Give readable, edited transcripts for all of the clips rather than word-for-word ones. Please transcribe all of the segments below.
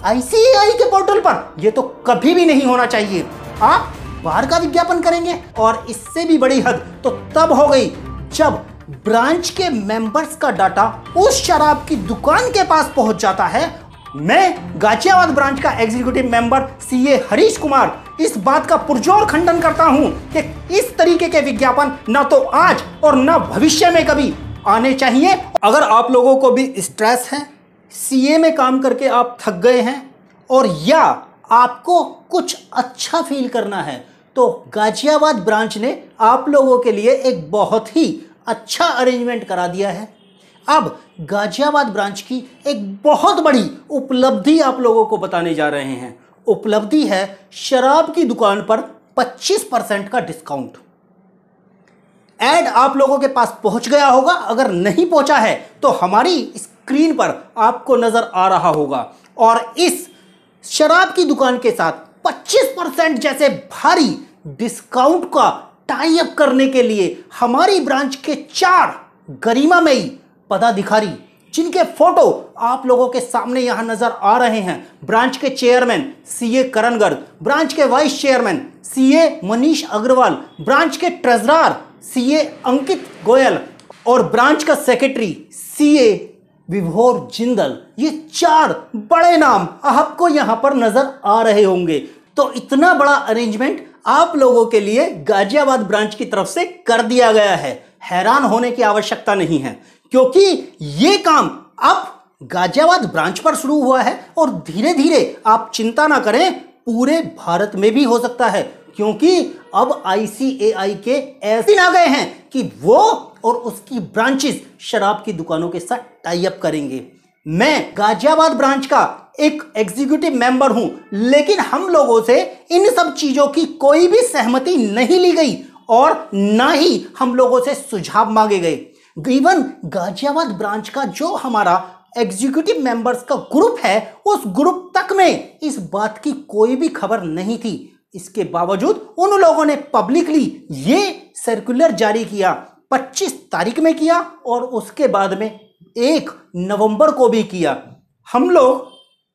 ICAI के portal पर ये तो कभी भी नहीं होना चाहिए। आप बाहर का विज्ञापन करेंगे, और इससे भी बड़ी हद तो तब हो गई जब ब्रांच के मेंबर्स का डाटा उस शराब की दुकान के पास पहुंच जाता है। मैं गाजियाबाद ब्रांच का executive member CA Harish Kumar इस बात का पुरजोर खंडन करता हूं कि इस तरीके के विज्ञापन ना तो आज और ना भविष्य में कभी आने चाहिए। अगर आप लोगों को भी स्ट्रेस है, सीए में काम करके आप थक गए हैं, और या आपको कुछ अच्छा फील करना है, तो गाजियाबाद ब्रांच ने आप लोगों के लिए एक बहुत ही अच्छा अरेंजमेंट करा दिया है। अब गाजियाबाद ब्रांच की एक बहुत बड़ी उपलब्धि आप लोगों को बताने जा रहे हैं। उपलब्धि है शराब की दुकान पर 25% का डिस्काउंट। ऐड आप लोगों के पास पहुंच गया होगा, अगर नहीं पहुंचा है तो हमारी स्क्रीन पर आपको नजर आ रहा होगा। और इस शराब की दुकान के साथ 25% जैसे भारी डिस्काउंट का टाई अप करने के लिए हमारी ब्रांच के 4 गरिमामयी पदाधिकारी, जिनके फोटो आप लोगों के सामने यहां नजर आ रहे हैं, ब्रांच के chairman CA Karan Garg, branch के vice chairman CA Manish Agarwal, branch के ट्रेजरर सीए अंकित गोयल और ब्रांच का सेक्रेटरी सीए विभोर जिंदल, ये 4 बड़े नाम आपको यहां पर नजर आ रहे होंगे। तो इतना बड़ा अरेंजमेंट आप लोगों के लिए गाजियाबाद ब्रांच की तरफ से कर दिया गया है। हैरान होने की आवश्यकता नहीं है, क्योंकि ये काम अब गाजियाबाद ब्रांच पर शुरू हुआ है, और धीरे धीरे आप चिंता ना करें, पूरे भारत में भी हो सकता है, क्योंकि अब आईसीएआई के ऐसे आ गए हैं कि वो और उसकी ब्रांचेस शराब की दुकानों के साथ टाई अप करेंगे। मैं गाजियाबाद ब्रांच का एक एग्जीक्यूटिव मेंबर हूं, लेकिन हम लोगों से इन सब चीजों की कोई भी सहमति नहीं ली गई, और ना ही हम लोगों से सुझाव मांगे गए। इवन गाजियाबाद ब्रांच का जो हमारा एग्जीक्यूटिव मेंबर्स का ग्रुप है, उस ग्रुप तक में इस बात की कोई भी खबर नहीं थी। इसके बावजूद उन लोगों ने पब्लिकली ये सर्कुलर जारी किया, 25 तारीख में किया, और उसके बाद में 1 नवंबर को भी किया। हम लोग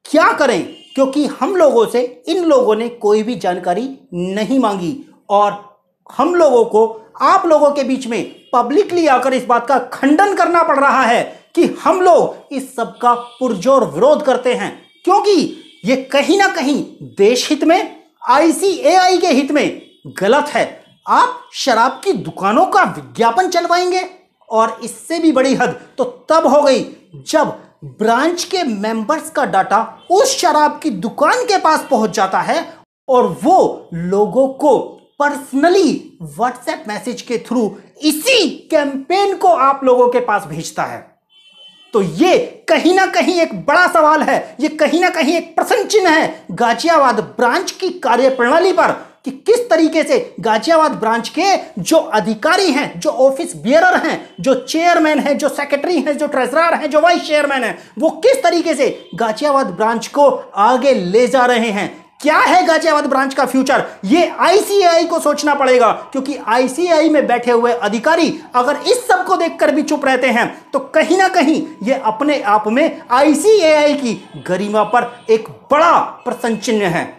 क्या करें, क्योंकि हम लोगों से इन लोगों ने कोई भी जानकारी नहीं मांगी, और हम लोगों को आप लोगों के बीच में पब्लिकली आकर इस बात का खंडन करना पड़ रहा है कि हम लोग इस सब का पुरजोर विरोध करते हैं, क्योंकि ये कहीं ना कहीं देश हित में, आईसीएआई के हित में गलत है। आप शराब की दुकानों का विज्ञापन चलवाएंगे, और इससे भी बड़ी हद तो तब हो गई जब ब्रांच के मेंबर्स का डाटा उस शराब की दुकान के पास पहुंच जाता है, और वो लोगों को पर्सनली व्हाट्सएप मैसेज के थ्रू इसी कैंपेन को आप लोगों के पास भेजता है। तो ये कहीं ना कहीं एक बड़ा सवाल है, ये कहीं ना कहीं एक प्रश्न चिन्ह है गाजियाबाद ब्रांच की कार्यप्रणाली पर, कि किस तरीके से गाजियाबाद ब्रांच के जो अधिकारी हैं, जो ऑफिस बियरर हैं, जो चेयरमैन हैं, जो सेक्रेटरी हैं, जो ट्रेजरर हैं, जो वाइस चेयरमैन हैं, वो किस तरीके से गाजियाबाद ब्रांच को आगे ले जा रहे हैं। क्या है गाजियाबाद ब्रांच का फ्यूचर, ये आईसीएआई को सोचना पड़ेगा, क्योंकि आईसीएआई में बैठे हुए अधिकारी अगर इस सब को देखकर भी चुप रहते हैं, तो कहीं ना कहीं ये अपने आप में आईसीएआई की गरिमा पर एक बड़ा प्रश्न चिन्ह है।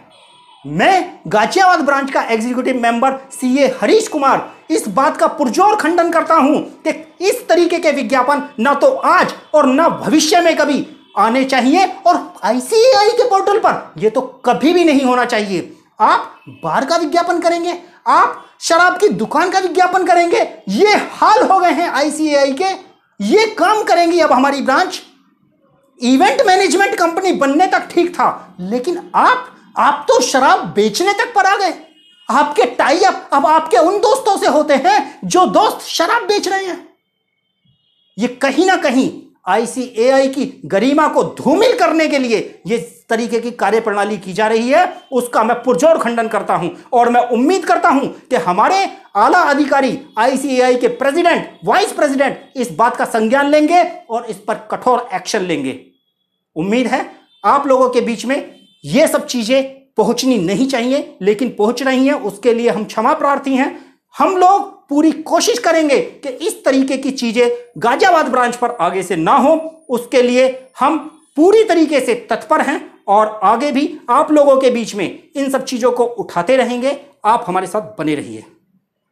मैं गाजियाबाद ब्रांच का executive member CA Harish Kumar इस बात का पुरजोर खंडन करता हूं कि इस तरीके के विज्ञापन ना तो आज और ना भविष्य में कभी आने चाहिए, और आईसीएआई के पोर्टल पर यह तो कभी भी नहीं होना चाहिए। आप बार का विज्ञापन करेंगे, आप शराब की दुकान का विज्ञापन करेंगे, ये हाल हो गए हैं आईसीएआई के। ये काम करेंगी अब हमारी ब्रांच। इवेंट मैनेजमेंट कंपनी बनने तक ठीक था, लेकिन आप तो शराब बेचने तक पर आ गए। आपके टाई अप अब आपके उन दोस्तों से होते हैं जो दोस्त शराब बेच रहे हैं। ये कहीं ना कहीं आईसीएआई की गरिमा को धूमिल करने के लिए ये तरीके की कार्यप्रणाली की जा रही है, उसका मैं पुरजोर खंडन करता हूं। और मैं उम्मीद करता हूं कि हमारे आला अधिकारी आईसीएआई के प्रेसिडेंट, वाइस प्रेसिडेंट इस बात का संज्ञान लेंगे और इस पर कठोर एक्शन लेंगे। उम्मीद है आप लोगों के बीच में ये सब चीजें पहुंचनी नहीं चाहिए, लेकिन पहुंच रही हैं, उसके लिए हम क्षमा प्रार्थी हैं। हम लोग पूरी कोशिश करेंगे कि इस तरीके की चीजें गाजियाबाद ब्रांच पर आगे से ना हो, उसके लिए हम पूरी तरीके से तत्पर हैं और आगे भी आप लोगों के बीच में इन सब चीजों को उठाते रहेंगे। आप हमारे साथ बने रहिए।